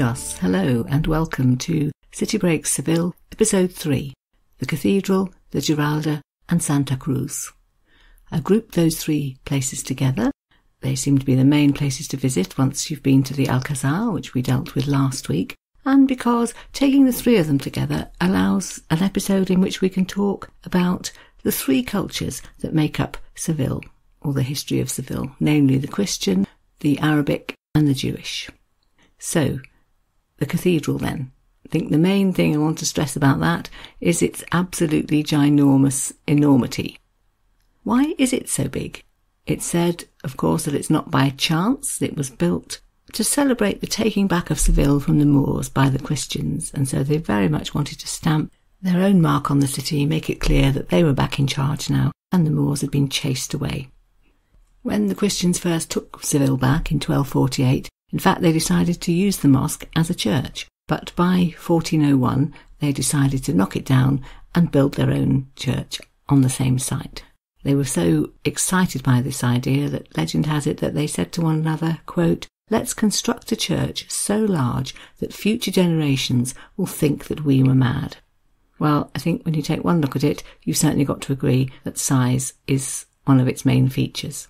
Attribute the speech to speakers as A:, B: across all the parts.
A: Naranjos, hello and welcome to City Breaks Seville, Episode 3, the Cathedral, the Giralda and Santa Cruz. I grouped those three places together. They seem to be the main places to visit once you've been to the Alcazar, which we dealt with last week, and because taking the three of them together allows an episode in which we can talk about the three cultures that make up Seville, or the history of Seville, namely the Christian, the Arabic and the Jewish. So, the cathedral then. I think the main thing I want to stress about that is its absolutely ginormous enormity. Why is it so big? It's said, of course, that it's not by chance. It was built to celebrate the taking back of Seville from the Moors by the Christians, and so they very much wanted to stamp their own mark on the city, make it clear that they were back in charge now, and the Moors had been chased away. When the Christians first took Seville back in 1248, in fact, they decided to use the mosque as a church, but by 1401 they decided to knock it down and build their own church on the same site. They were so excited by this idea that legend has it that they said to one another, quote, "Let's construct a church so large that future generations will think that we were mad." Well, I think when you take one look at it, you've certainly got to agree that size is one of its main features.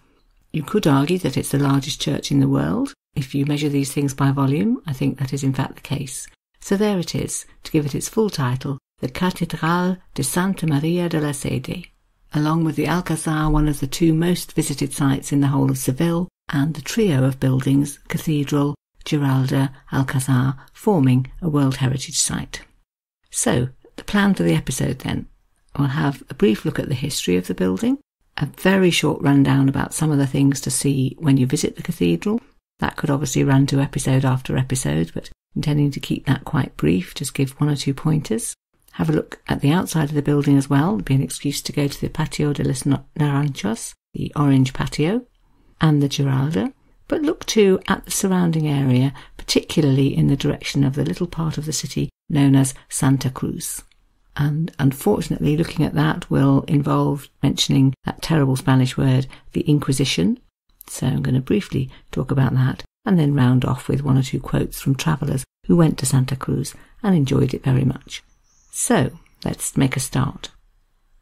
A: You could argue that it's the largest church in the world. If you measure these things by volume, I think that is in fact the case. So there it is, to give it its full title, the cathedral de Santa Maria de la Sede, along with the Alcazar, one of the two most visited sites in the whole of Seville, and the trio of buildings, Cathedral, Giralda, Alcazar, forming a World Heritage Site. So, the plan for the episode then. I'll have a brief look at the history of the building, a very short rundown about some of the things to see when you visit the cathedral. That could obviously run to episode after episode, but intending to keep that quite brief, just give one or two pointers. Have a look at the outside of the building as well. It'll be an excuse to go to the Patio de los Naranjos, the orange patio, and the Giralda. But look too at the surrounding area, particularly in the direction of the little part of the city known as Santa Cruz. And unfortunately, looking at that will involve mentioning that terrible Spanish word, the Inquisition. So I'm going to briefly talk about that and then round off with one or two quotes from travellers who went to Santa Cruz and enjoyed it very much. So let's make a start.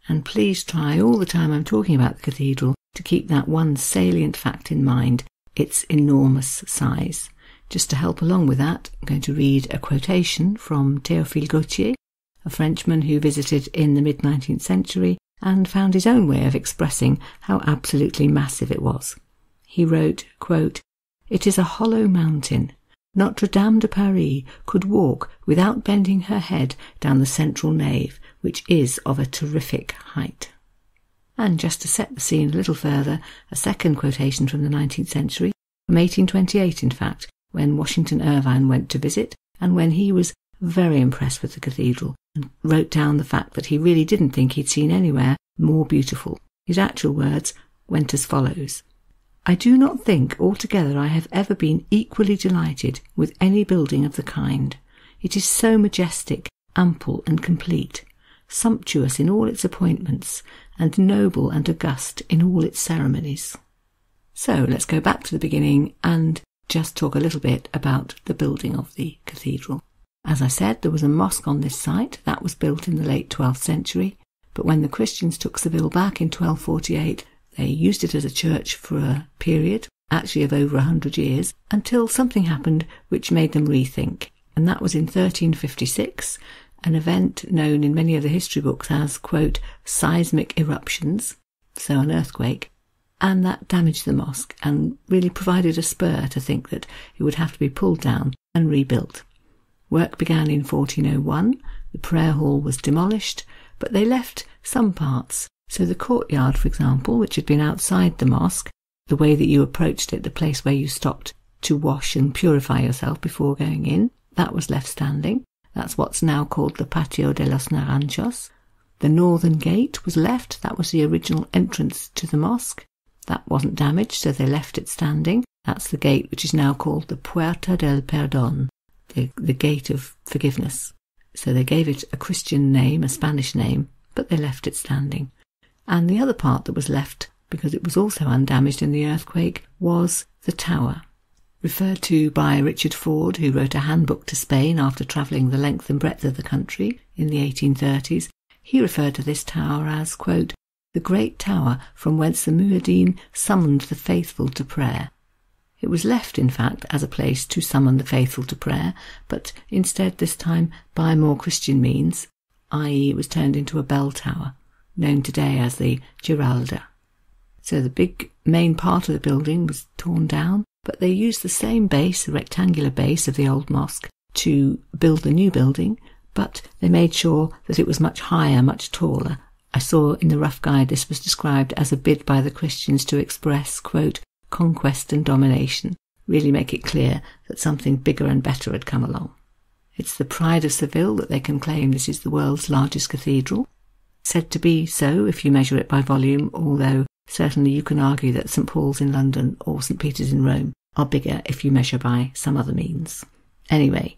A: And please try all the time I'm talking about the cathedral to keep that one salient fact in mind, its enormous size. Just to help along with that, I'm going to read a quotation from Théophile Gautier, a Frenchman who visited in the mid-19th century and found his own way of expressing how absolutely massive it was. He wrote, quote, "It is a hollow mountain. Notre Dame de Paris could walk without bending her head down the central nave, which is of a terrific height." And just to set the scene a little further, a second quotation from the 19th century, from 1828 in fact, when Washington Irvine went to visit, and when he was very impressed with the cathedral, and wrote down the fact that he really didn't think he'd seen anywhere more beautiful. His actual words went as follows: "I do not think altogether I have ever been equally delighted with any building of the kind. It is so majestic, ample and complete, sumptuous in all its appointments, and noble and august in all its ceremonies." So let's go back to the beginning and just talk a little bit about the building of the cathedral. As I said, there was a mosque on this site that was built in the late 12th century, but when the Christians took Seville back in 1248, they used it as a church for a period, actually of over 100 years, until something happened which made them rethink. And that was in 1356, an event known in many of the history books as, quote, seismic eruptions, so an earthquake, and that damaged the mosque and really provided a spur to think that it would have to be pulled down and rebuilt. Work began in 1401, the prayer hall was demolished, but they left some parts. So the courtyard, for example, which had been outside the mosque, the way that you approached it, the place where you stopped to wash and purify yourself before going in, that was left standing. That's what's now called the Patio de los Naranjos. The northern gate was left. That was the original entrance to the mosque. That wasn't damaged, so they left it standing. That's the gate which is now called the Puerta del Perdón, the gate of forgiveness. So they gave it a Christian name, a Spanish name, but they left it standing. And the other part that was left, because it was also undamaged in the earthquake, was the tower. referred to by Richard Ford, who wrote a handbook to Spain after travelling the length and breadth of the country in the 1830s. He referred to this tower as, quote, the great tower from whence the Mueddin summoned the faithful to prayer. It was left, in fact, as a place to summon the faithful to prayer, but instead this time by more Christian means, i.e. it was turned into a bell tower, known today as the Giralda. So the big main part of the building was torn down, but they used the same base, the rectangular base of the old mosque, to build the new building, but they made sure that it was much higher, much taller. I saw in the rough guide this was described as a bid by the Christians to express, quote, conquest and domination, really make it clear that something bigger and better had come along. It's the pride of Seville that they can claim this is the world's largest cathedral. Said to be so if you measure it by volume, although certainly you can argue that St. Paul's in London or St. Peter's in Rome are bigger if you measure by some other means. Anyway,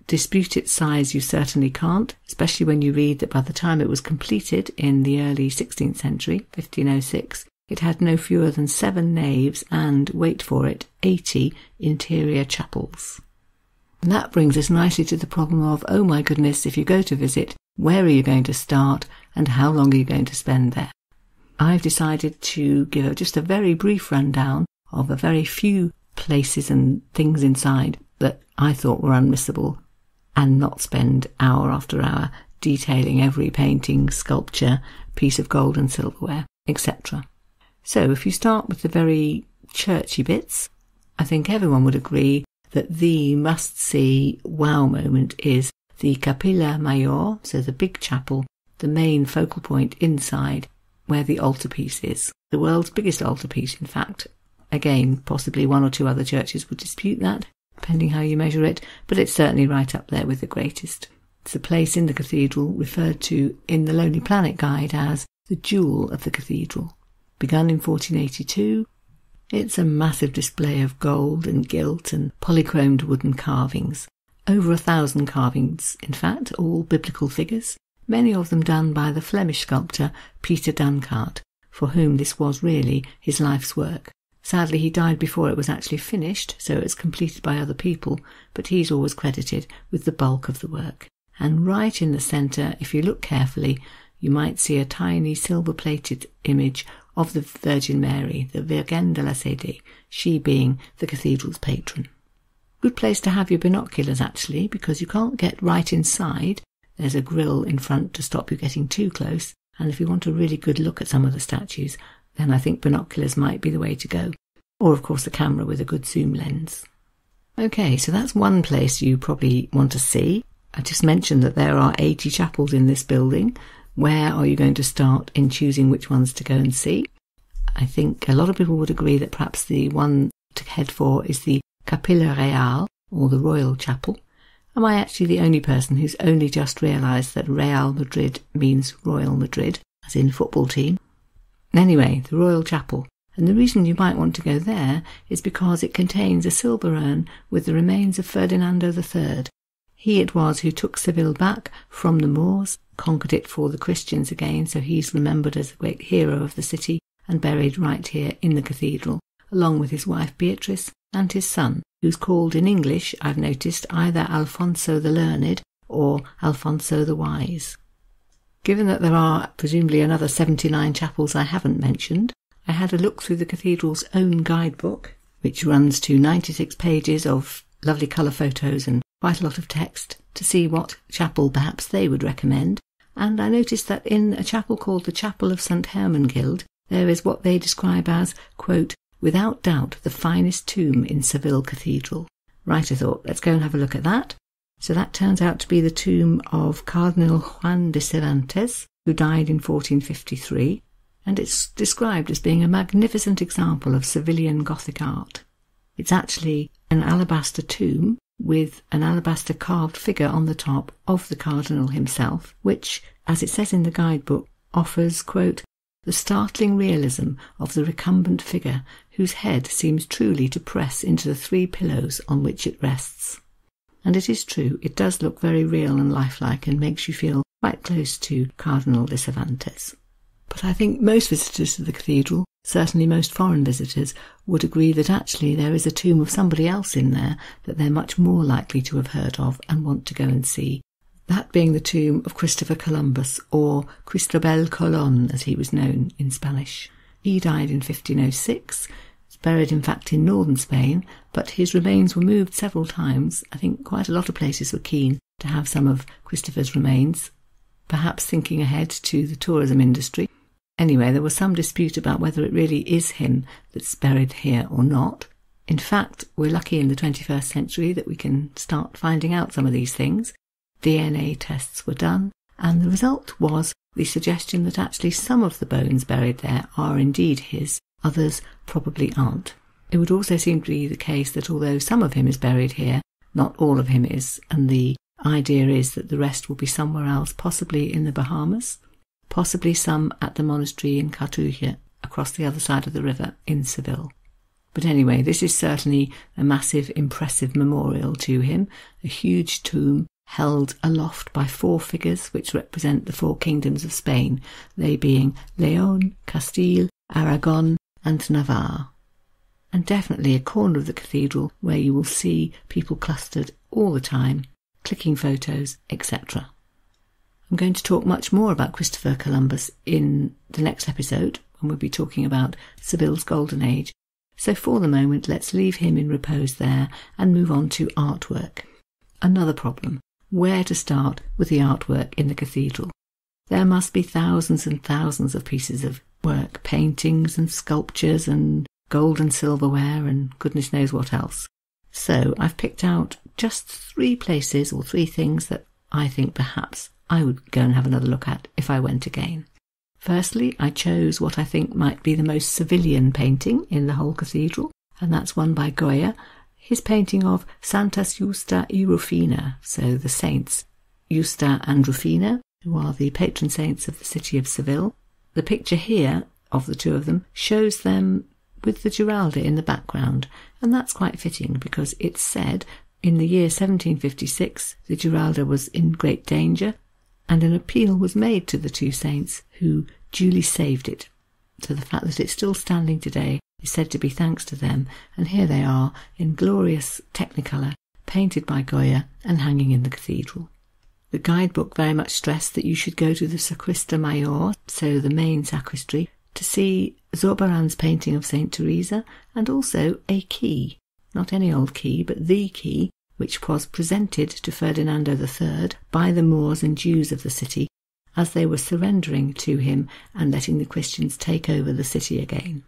A: dispute its size you certainly can't, especially when you read that by the time it was completed in the early 16th century, 1506, it had no fewer than 7 naves and, wait for it, 80 interior chapels. And that brings us nicely to the problem of, oh my goodness, if you go to visit, where are you going to start and how long are you going to spend there? I've decided to give just a very brief rundown of a very few places and things inside that I thought were unmissable and not spend hour after hour detailing every painting, sculpture, piece of gold and silverware, etc. So if you start with the very churchy bits, I think everyone would agree that the must-see wow moment is the Capilla Mayor, so the big chapel, the main focal point inside, where the altarpiece is. The world's biggest altarpiece, in fact. Again, possibly one or two other churches would dispute that, depending how you measure it, but it's certainly right up there with the greatest. It's the place in the cathedral referred to in the Lonely Planet guide as the jewel of the cathedral. Begun in 1482, it's a massive display of gold and gilt and polychromed wooden carvings. Over 1,000 carvings, in fact, all biblical figures, many of them done by the Flemish sculptor Peter Dancart, for whom this was really his life's work. Sadly, he died before it was actually finished, so it was completed by other people, but he's always credited with the bulk of the work. And right in the centre, if you look carefully, you might see a tiny silver-plated image of the Virgin Mary, the Virgen de la Sede, she being the cathedral's patron. Good place to have your binoculars, actually, because you can't get right inside. There's a grille in front to stop you getting too close, and if you want a really good look at some of the statues, then I think binoculars might be the way to go. Or, of course, a camera with a good zoom lens. Okay, so that's one place you probably want to see. I just mentioned that there are 80 chapels in this building. Where are you going to start in choosing which ones to go and see? I think a lot of people would agree that perhaps the one to head for is the Capilla Real, or the Royal Chapel. Am I actually the only person who's only just realised that Real Madrid means Royal Madrid, as in football team? Anyway, the Royal Chapel. And the reason you might want to go there is because it contains a silver urn with the remains of Ferdinando III. He it was who took Seville back from the Moors, conquered it for the Christians again, so he's remembered as a great hero of the city and buried right here in the cathedral, along with his wife Beatrice and his son, who's called in English, I've noticed, either Alfonso the Learned or Alfonso the Wise. Given that there are presumably another 79 chapels I haven't mentioned, I had a look through the cathedral's own guidebook, which runs to 96 pages of lovely colour photos and quite a lot of text, to see what chapel perhaps they would recommend, and I noticed that in a chapel called the Chapel of St. Hermangild, there is what they describe as, quote, without doubt the finest tomb in Seville Cathedral. Right, I thought, let's go and have a look at that. So that turns out to be the tomb of Cardinal Juan de Cervantes, who died in 1453, and it's described as being a magnificent example of Sevillian Gothic art. It's actually an alabaster tomb with an alabaster carved figure on the top of the cardinal himself, which, as it says in the guidebook, offers, quote, the startling realism of the recumbent figure whose head seems truly to press into the 3 pillows on which it rests. And it is true, it does look very real and lifelike and makes you feel quite close to Cardinal de Cervantes. But I think most visitors to the cathedral Certainly most foreign visitors would agree that actually there is a tomb of somebody else in there that they're much more likely to have heard of and want to go and see. That being the tomb of Christopher Columbus, or Cristobal Colon as he was known in Spanish. He died in 1506, was buried in fact in northern Spain, but his remains were moved several times. I think quite a lot of places were keen to have some of Christopher's remains, perhaps thinking ahead to the tourism industry. Anyway, there was some dispute about whether it really is him that's buried here or not. In fact, we're lucky in the 21st century that we can start finding out some of these things. DNA tests were done, and the result was the suggestion that actually some of the bones buried there are indeed his, others probably aren't. It would also seem to be the case that although some of him is buried here, not all of him is, and the idea is that the rest will be somewhere else, possibly in the Bahamas, possibly some at the monastery in Patio, across the other side of the river in Seville. But anyway, this is certainly a massive, impressive memorial to him, a huge tomb held aloft by 4 figures which represent the 4 kingdoms of Spain, they being Leon, Castile, Aragon and Navarre. And definitely a corner of the cathedral where you will see people clustered all the time, clicking photos, etc. I'm going to talk much more about Christopher Columbus in the next episode, when we'll be talking about Seville's Golden Age. So for the moment, let's leave him in repose there and move on to artwork. Another problem: where to start with the artwork in the cathedral? There must be thousands and thousands of pieces of work, paintings and sculptures and gold and silverware and goodness knows what else. So I've picked out just 3 places or 3 things that I think perhaps I would go and have another look at if I went again. Firstly, I chose what I think might be the most civilian painting in the whole cathedral, and that's one by Goya, his painting of Santas Justa y Rufina, so the saints Justa and Rufina, who are the patron saints of the city of Seville. The picture here of the 2 of them shows them with the Giralda in the background, and that's quite fitting because it's said in the year 1756 the Giralda was in great danger, and an appeal was made to the 2 saints who duly saved it. So the fact that it's still standing today is said to be thanks to them, and here they are in glorious technicolor, painted by Goya and hanging in the cathedral. The guidebook very much stressed that you should go to the Sacristia Mayor, so the main sacristy, to see Zurbarán's painting of St. Teresa, and also a key, not any old key, but the key, which was presented to Ferdinando III by the Moors and Jews of the city as they were surrendering to him and letting the Christians take over the city again.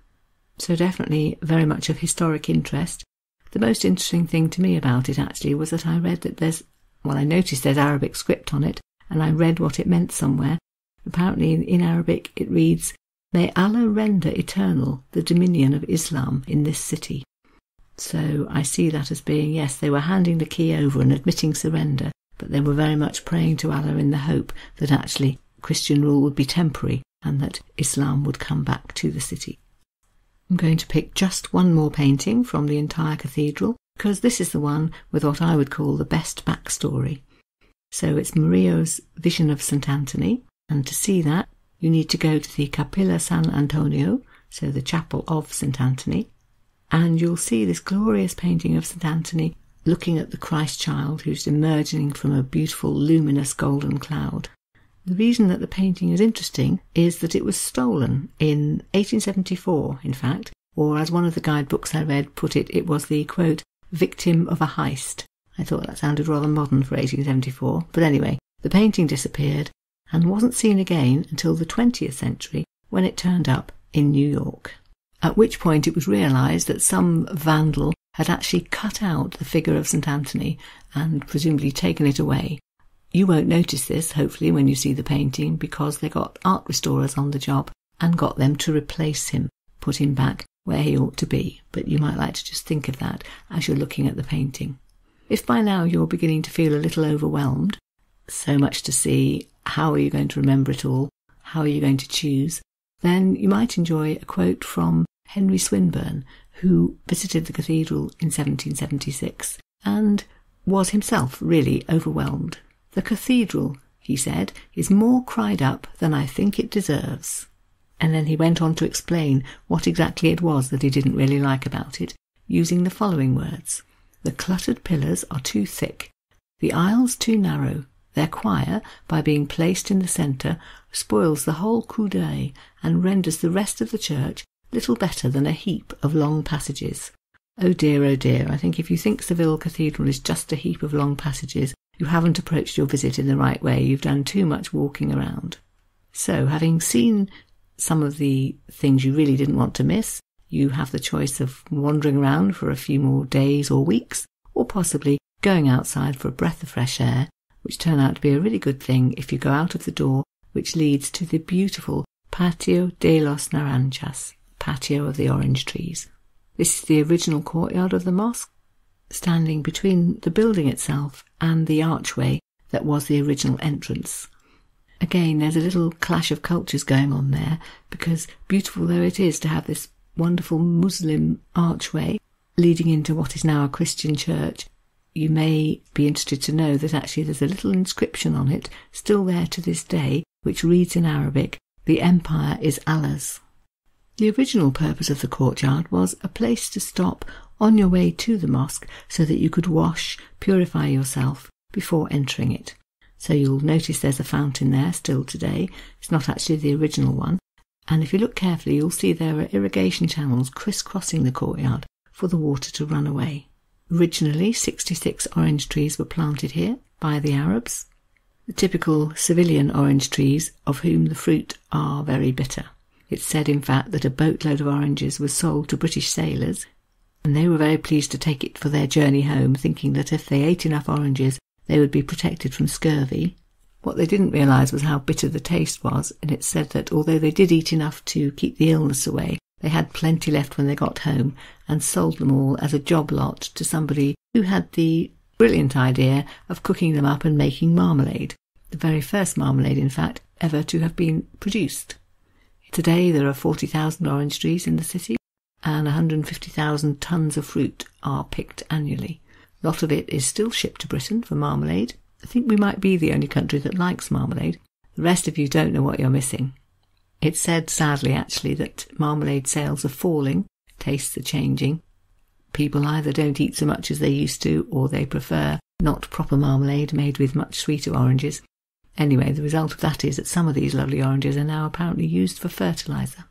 A: So definitely very much of historic interest. The most interesting thing to me about it actually was that I read that I noticed there's Arabic script on it, and I read what it meant somewhere. Apparently in Arabic it reads, "May Allah render eternal the dominion of Islam in this city." So I see that as being, yes, they were handing the key over and admitting surrender, but they were very much praying to Allah in the hope that actually Christian rule would be temporary and that Islam would come back to the city. I'm going to pick just one more painting from the entire cathedral, because this is the one with what I would call the best backstory. So it's Murillo's Vision of St. Anthony, and to see that you need to go to the Capilla San Antonio, so the chapel of St. Anthony, and you'll see this glorious painting of St. Anthony looking at the Christ child who's emerging from a beautiful luminous golden cloud. The reason that the painting is interesting is that it was stolen in 1874, in fact, or as one of the guidebooks I read put it, it was the, quote, victim of a heist. I thought that sounded rather modern for 1874, but anyway, the painting disappeared and wasn't seen again until the 20th century when it turned up in New York. At which point it was realised that some vandal had actually cut out the figure of St. Anthony and presumably taken it away. You won't notice this, hopefully, when you see the painting, because they got art restorers on the job and got them to replace him, put him back where he ought to be. But you might like to just think of that as you're looking at the painting. If by now you're beginning to feel a little overwhelmed, so much to see, how are you going to remember it all? How are you going to choose? Then you might enjoy a quote from Henry Swinburne, who visited the cathedral in 1776 and was himself really overwhelmed. "The cathedral," he said, "is more cried up than I think it deserves." And then he went on to explain what exactly it was that he didn't really like about it, using the following words. The cluttered pillars are too thick, the aisles too narrow. Their choir, by being placed in the centre, spoils the whole coup d'oeil and renders the rest of the church little better than a heap of long passages. Oh dear, I think if you think Seville Cathedral is just a heap of long passages, you haven't approached your visit in the right way. You've done too much walking around. So, having seen some of the things you really didn't want to miss, you have the choice of wandering around for a few more days or weeks, or possibly going outside for a breath of fresh air, which turn out to be a really good thing if you go out of the door which leads to the beautiful Patio de los Naranjos, patio of the orange trees. This is the original courtyard of the mosque, standing between the building itself and the archway that was the original entrance. Again, there's a little clash of cultures going on there, because beautiful though it is to have this wonderful Muslim archway leading into what is now a Christian church, you may be interested to know that actually there's a little inscription on it, still there to this day, which reads in Arabic, "The empire is Allah's." The original purpose of the courtyard was a place to stop on your way to the mosque so that you could wash, purify yourself before entering it. So you'll notice there's a fountain there still today. It's not actually the original one. And if you look carefully, you'll see there are irrigation channels crisscrossing the courtyard for the water to run away. Originally, 66 orange trees were planted here by the Arabs, the typical Sevillian orange trees, of whom the fruit are very bitter. It's said, in fact, that a boatload of oranges was sold to British sailors, and they were very pleased to take it for their journey home, thinking that if they ate enough oranges, they would be protected from scurvy. What they didn't realise was how bitter the taste was, and it's said that although they did eat enough to keep the illness away, they had plenty left when they got home and sold them all as a job lot to somebody who had the brilliant idea of cooking them up and making marmalade, the very first marmalade, in fact, ever to have been produced. Today there are 40,000 orange trees in the city, and 150,000 tonnes of fruit are picked annually. A lot of it is still shipped to Britain for marmalade. I think we might be the only country that likes marmalade. The rest of you don't know what you're missing. It's said, sadly actually, that marmalade sales are falling, tastes are changing. People either don't eat so much as they used to, or they prefer not proper marmalade made with much sweeter oranges. Anyway, the result of that is that some of these lovely oranges are now apparently used for fertiliser.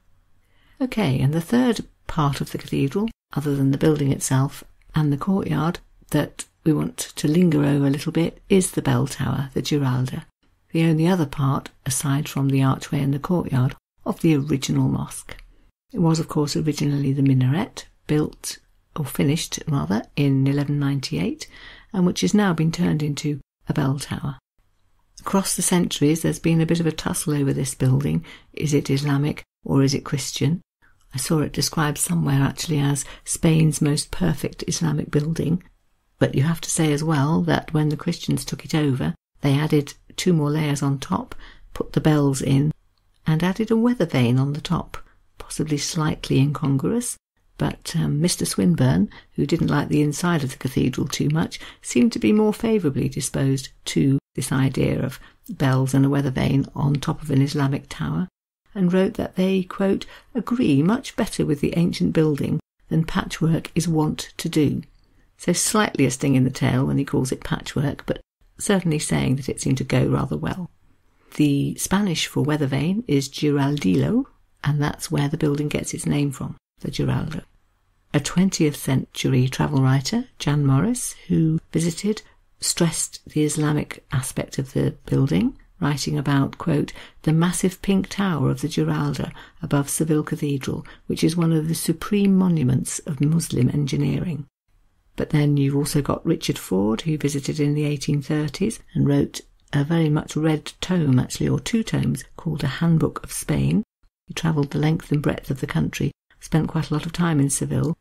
A: Okay, and the third part of the cathedral, other than the building itself and the courtyard, that we want to linger over a little bit is the bell tower, the Giralda, the only other part, aside from the archway and the courtyard, of the original mosque. It was, of course, originally the minaret, built, or finished rather, in 1198, and which has now been turned into a bell tower. Across the centuries there's been a bit of a tussle over this building. Is it Islamic or is it Christian? I saw it described somewhere actually as Spain's most perfect Islamic building. But you have to say as well that when the Christians took it over, they added 2 more layers on top, put the bells in, and added a weather vane on the top, possibly slightly incongruous. But Mr. Swinburne, who didn't like the inside of the cathedral too much, seemed to be more favourably disposed to this idea of bells and a weather vane on top of an Islamic tower, and wrote that they, quote, agree much better with the ancient building than patchwork is wont to do. So slightly a sting in the tail when he calls it patchwork, but certainly saying that it seemed to go rather well. The Spanish for weather vane is giraldillo, and that's where the building gets its name from, the Giralda. A 20th century travel writer, Jan Morris, who visited, stressed the Islamic aspect of the building, writing about, quote, the massive pink tower of the Giralda above Seville Cathedral, which is one of the supreme monuments of Muslim engineering. But then you've also got Richard Ford, who visited in the 1830s and wrote a very much read tome, actually, or 2 tomes, called A Handbook of Spain. He travelled the length and breadth of the country, spent quite a lot of time in Seville.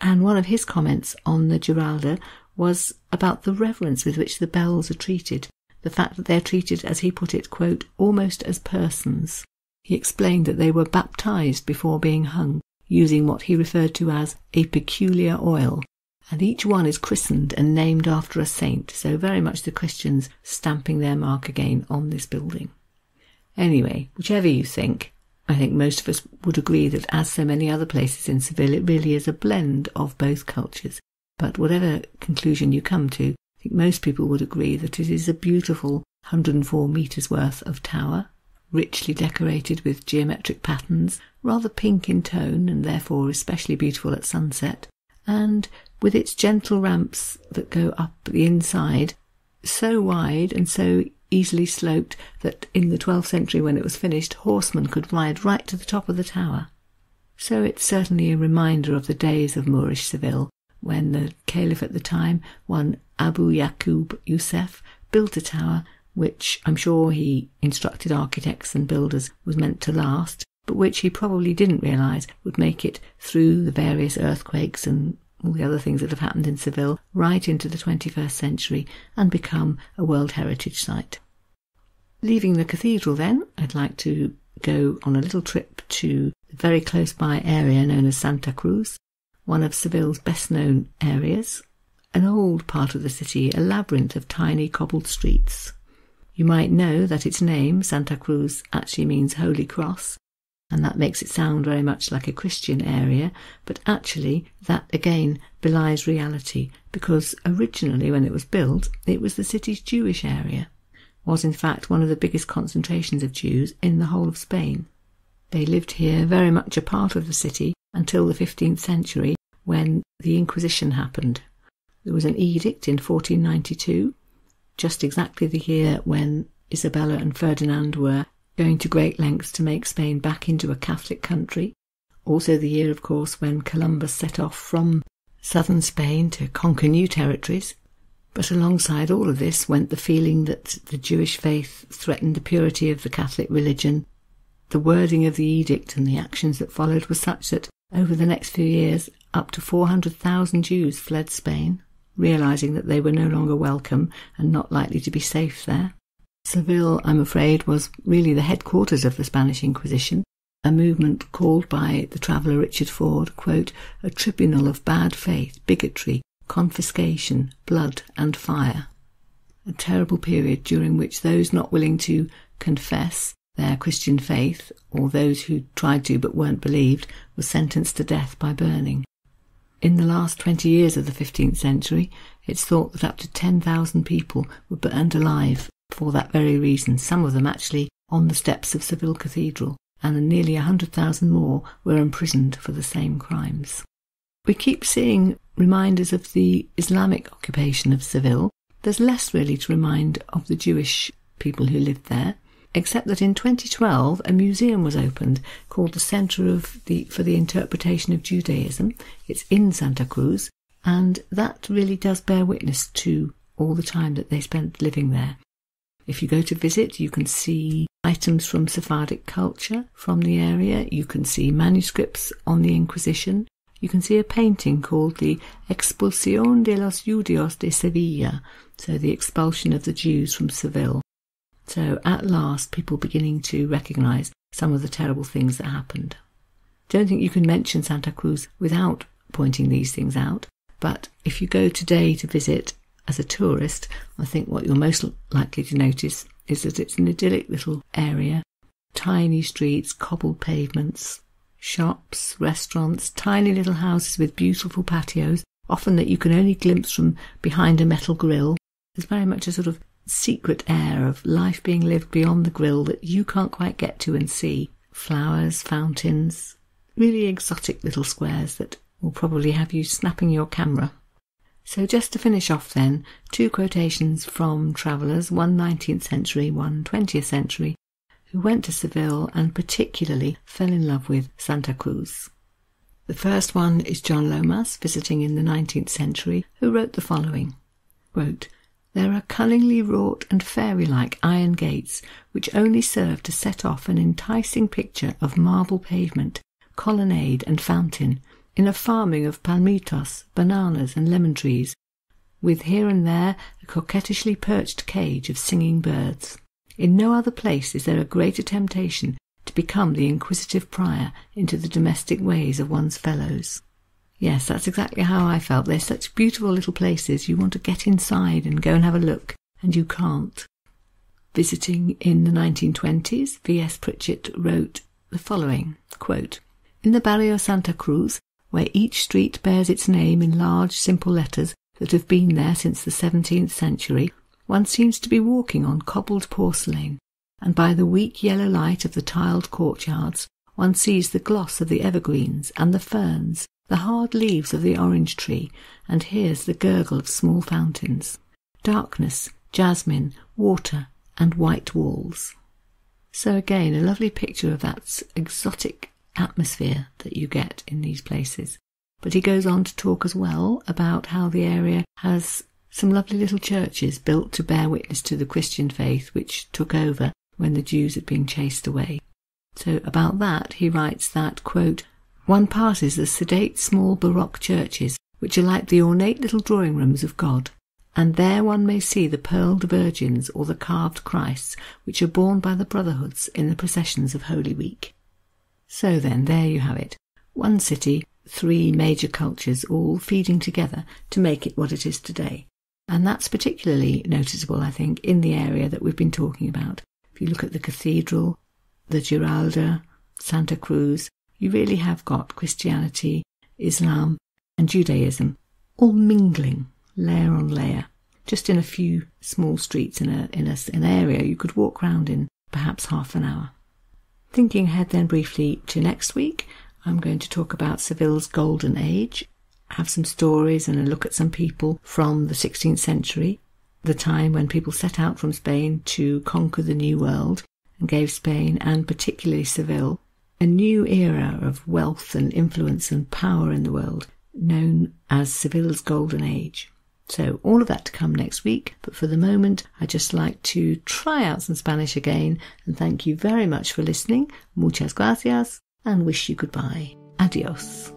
A: And one of his comments on the Giralda was about the reverence with which the bells are treated, the fact that they're treated, as he put it, quote, almost as persons. He explained that they were baptised before being hung, using what he referred to as a peculiar oil, and each one is christened and named after a saint, so very much the Christians stamping their mark again on this building. Anyway, whichever you think, I think most of us would agree that, as so many other places in Seville, it really is a blend of both cultures. But whatever conclusion you come to, I think most people would agree that it is a beautiful 104 metres worth of tower, richly decorated with geometric patterns, rather pink in tone and therefore especially beautiful at sunset, and with its gentle ramps that go up the inside, so wide and so easily sloped that in the 12th century, when it was finished, horsemen could ride right to the top of the tower. So it's certainly a reminder of the days of Moorish Seville, when the caliph at the time, one Abu Yaqub Yusuf, built a tower which I'm sure he instructed architects and builders was meant to last, but which he probably didn't realise would make it through the various earthquakes and all the other things that have happened in Seville right into the 21st century and become a World Heritage Site. Leaving the cathedral then, I'd like to go on a little trip to the very close by area known as Santa Cruz, one of Seville's best known areas, an old part of the city, a labyrinth of tiny cobbled streets. You might know that its name, Santa Cruz, actually means Holy Cross, and that makes it sound very much like a Christian area, but actually that again belies reality, because originally when it was built, it was the city's Jewish area, was in fact one of the biggest concentrations of Jews in the whole of Spain. They lived here very much a part of the city until the 15th century, when the Inquisition happened. There was an edict in 1492, just exactly the year when Isabella and Ferdinand were going to great lengths to make Spain back into a Catholic country. Also the year, of course, when Columbus set off from southern Spain to conquer new territories. But alongside all of this went the feeling that the Jewish faith threatened the purity of the Catholic religion. The wording of the edict and the actions that followed was such that over the next few years, up to 400,000 Jews fled Spain, realising that they were no longer welcome and not likely to be safe there. Seville, I'm afraid, was really the headquarters of the Spanish Inquisition, a movement called by the traveller Richard Ford, quote, a tribunal of bad faith, bigotry, confiscation, blood and fire. A terrible period during which those not willing to confess their Christian faith, or those who tried to but weren't believed, were sentenced to death by burning. In the last 20 years of the 15th century, it's thought that up to 10,000 people were burned alive for that very reason, some of them actually on the steps of Seville Cathedral, and nearly 100,000 more were imprisoned for the same crimes. We keep seeing reminders of the Islamic occupation of Seville. There's less really to remind of the Jewish people who lived there, except that in 2012 a museum was opened called the Centre for the Interpretation of Judaism. It's in Santa Cruz, and that really does bear witness to all the time that they spent living there. If you go to visit, you can see items from Sephardic culture from the area. You can see manuscripts on the Inquisition. You can see a painting called the Expulsión de los Judíos de Sevilla, so the expulsion of the Jews from Seville. So at last, people beginning to recognise some of the terrible things that happened. Don't think you can mention Santa Cruz without pointing these things out, but if you go today to visit as a tourist, I think what you're most likely to notice is that it's an idyllic little area, tiny streets, cobbled pavements, shops, restaurants, tiny little houses with beautiful patios, often that you can only glimpse from behind a metal grille. There's very much a sort of secret air of life being lived beyond the grille that you can't quite get to and see. Flowers, fountains, really exotic little squares that will probably have you snapping your camera. So just to finish off then, two quotations from travellers, one 19th century, one 20th century, who went to Seville and particularly fell in love with Santa Cruz. The first one is John Lomas, visiting in the 19th century, who wrote the following, quote, "There are cunningly wrought and fairy-like iron gates which only serve to set off an enticing picture of marble pavement, colonnade and fountain, in a farming of palmitos, bananas and lemon trees, with here and there a coquettishly perched cage of singing birds. In no other place is there a greater temptation to become the inquisitive prior into the domestic ways of one's fellows." Yes, that's exactly how I felt. They're such beautiful little places. You want to get inside and go and have a look, and you can't. Visiting in the 1920s, V.S. Pritchett wrote the following, quote, "In the barrio Santa Cruz, where each street bears its name in large, simple letters that have been there since the 17th century, one seems to be walking on cobbled porcelain, and by the weak yellow light of the tiled courtyards, one sees the gloss of the evergreens and the ferns, the hard leaves of the orange tree, and hears the gurgle of small fountains. Darkness, jasmine, water, and white walls." So again, a lovely picture of that exotic atmosphere that you get in these places. But he goes on to talk as well about how the area has some lovely little churches built to bear witness to the Christian faith which took over when the Jews had been chased away. So about that he writes that, quote, "One passes the sedate small Baroque churches which are like the ornate little drawing rooms of God, and there one may see the pearled virgins or the carved Christs which are borne by the brotherhoods in the processions of Holy Week." So then, there you have it. One city, three major cultures all feeding together to make it what it is today. And that's particularly noticeable, I think, in the area that we've been talking about. If you look at the cathedral, the Giralda, Santa Cruz, you really have got Christianity, Islam and Judaism all mingling, layer on layer, just in a few small streets in an area you could walk round in perhaps half an hour. Thinking ahead then briefly to next week, I'm going to talk about Seville's golden age, have some stories and a look at some people from the 16th century, the time when people set out from Spain to conquer the New World and gave Spain, and particularly Seville, a new era of wealth and influence and power in the world, known as Seville's golden age. So all of that to come next week, but for the moment I'd just like to try out some Spanish again and thank you very much for listening. Muchas gracias and wish you goodbye. Adios.